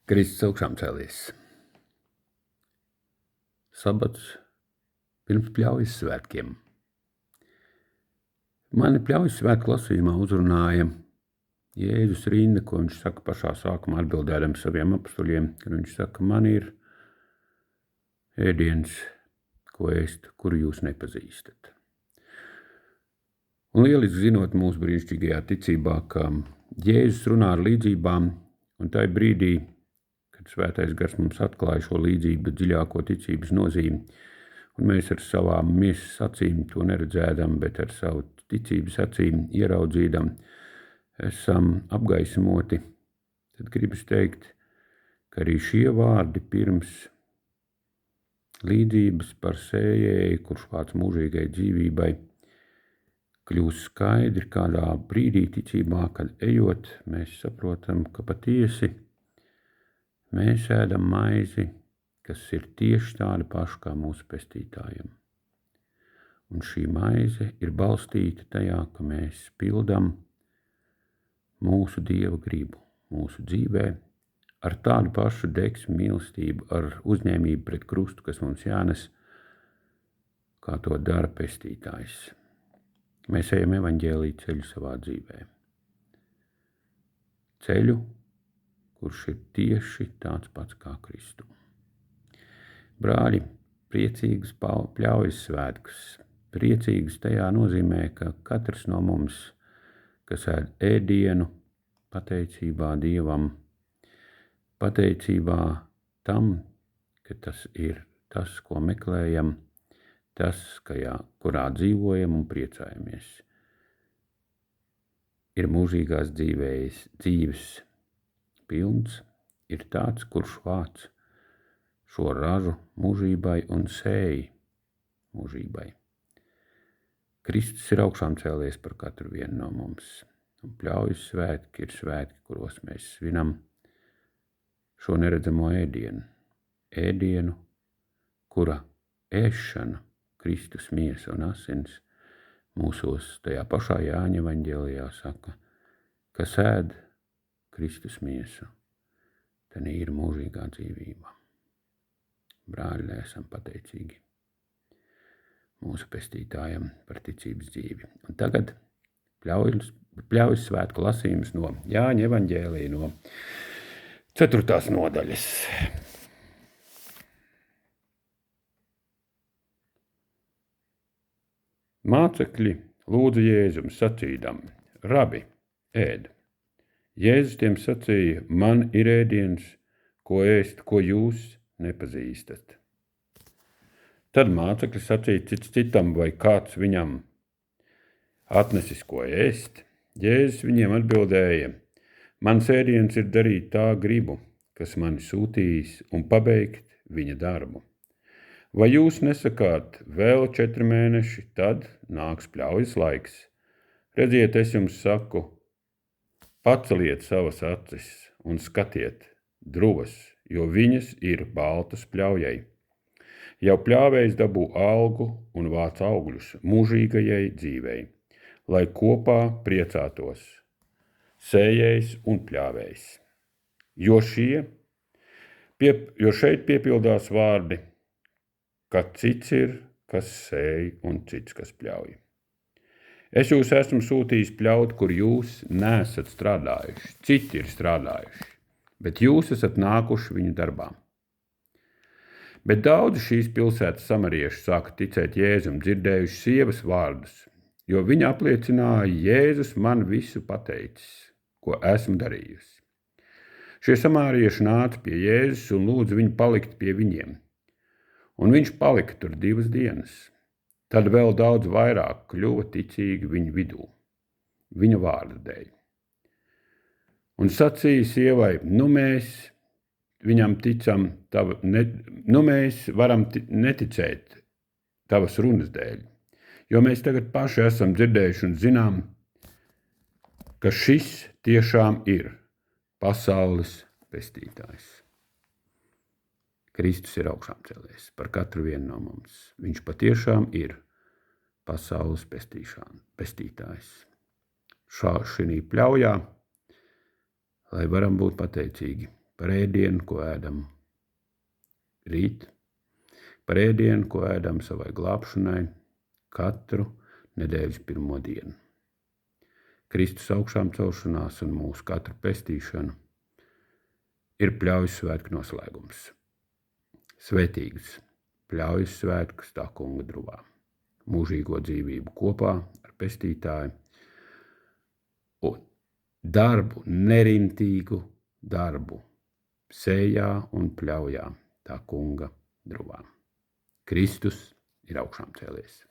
Kristus augšām cēlies. Sabats pirms pļaujas svētkiem. Mani pļaujas svētku lasījumā uzrunāja Jēzus rinda, ko viņš saka pašā sākumā atbildēdams saviem apustuļiem, kad viņš saka, man ir ēdiens, ko ēst, kuru jūs nepazīstat. Un lieliski zinot mūsu brīnišķīgajā ticībā, ka Jēzus runā ar līdzībām, un tajā brīdī, kad svētais gars mums atklāja šo līdzību dziļāko ticības nozīmi, un mēs ar savām miesas acīm to neredzēdam, bet ar savu ticības acīm ieraudzīdam, esam apgaismoti, tad gribas teikt, ka arī šie vārdi pirms līdzības par sējēju, kurš vāc mūžīgai dzīvībai, kļūst skaidri kādā brīdī ticībā, kad ejot, mēs saprotam, ka patiesi mēs ēdam maizi, kas ir tieši tāda paša kā mūsu pestītājiem. Un šī maize ir balstīta tajā, ka mēs pildam mūsu Dieva gribu, mūsu dzīvē, ar tādu pašu degsmu, mīlestību, ar uzņēmību pret krustu, kas mums jānes, kā to dara pestītājs. Mēs ejam evaņģēlī ceļu savā dzīvē. Ceļu, kurš ir tieši tāds pats kā Kristu. Brāļi, priecīgas pļaujas svētkus. Priecīgas tajā nozīmē, ka katrs no mums, kas ēd ēdienu, pateicībā Dievam, pateicībā tam, ka tas ir tas, ko meklējam, tas, kurā dzīvojam un priecājamies, ir mūžīgās dzīves pilns, ir tāds, kurš vāc šo ražu mūžībai un sēj mūžībai. Kristus ir augšām cēlies par katru vienu no mums, un pļaujas svētki ir svētki, kuros mēs svinam šo neredzamo ēdienu, kura ēšana, Kristus miesa un asins mūsos tajā pašā Jāņa evaņģēlijā saka, kas ēd Kristus miesu, tad ir mūžīgā dzīvība. Brāļi, esam pateicīgi mūsu pestītājam par ticības dzīvi. Un tagad pļaujas svētku lasījums no Jāņa evaņģēlija no 4. nodaļas. Mācekļi lūdza Jēzum sacīdam, Rabi, ēd. Jēzus tiem sacīja, man ir ēdiens, ko ēst, ko jūs nepazīstat. Tad mācekļi sacīja cits citam, vai kāds viņam atnesis, ko ēst. Jēzus viņiem atbildēja, mans ēdiens ir darīt tā gribu, kas mani sūtījis, un pabeigt viņa darbu. Vai jūs nesakāt, vēl 4 mēneši, tad nāks pļaujas laiks? Redziet, es jums saku, paceliet savas acis un skatiet druvas, jo viņas ir baltas pļaujai. Jau pļāvējs dabū algu un vāc augļus mūžīgajai dzīvei, lai kopā priecātos sējējs un pļāvējs. Jo šeit piepildās vārdi, ka cits ir, kas sēj un cits, kas pļauj. Es jūs esmu sūtījis pļaut, kur jūs neesat strādājuši, citi ir strādājuši, bet jūs esat nākuši viņu darbā. Bet daudzi šīs pilsētas samarieši sāka ticēt Jēzum, dzirdējuši sievas vārdus, jo viņa apliecināja, Jēzus man visu pateicis, ko esmu darījusi. Šie samārieši nāca pie Jēzus un lūdza viņu palikt pie viņiem. Un viņš palika tur 2 dienas. Tad vēl daudz vairāk kļuva ticīgi viņu vidū, viņa vārda dēļ. Un sacīja sievai, mēs viņam ticam, mēs varam neticēt tavas runas dēļ, jo mēs tagad paši esam dzirdējuši un zinām, ka šis tiešām ir pasaules pestītājs. Kristus ir augšām cēlies par katru vienu no mums. Viņš patiešām ir pasaules pestītājs. Šī pļaujā, lai varam būt pateicīgi par ēdienu, ko ēdam rīt, par ēdienu, ko ēdam savai glābšanai katru nedēļas pirmo dienu. Kristus augšām celšanās un mūsu katru pestīšanu ir Pļaujas svētku noslēgums. Svētīgus Pļaujas svētkus tā kunga druvā. Mūžīgo dzīvību kopā ar pestītāju un darbu, nerimtīgu darbu sējā un pļaujā tā kunga druvā. Kristus ir augšām cēlies.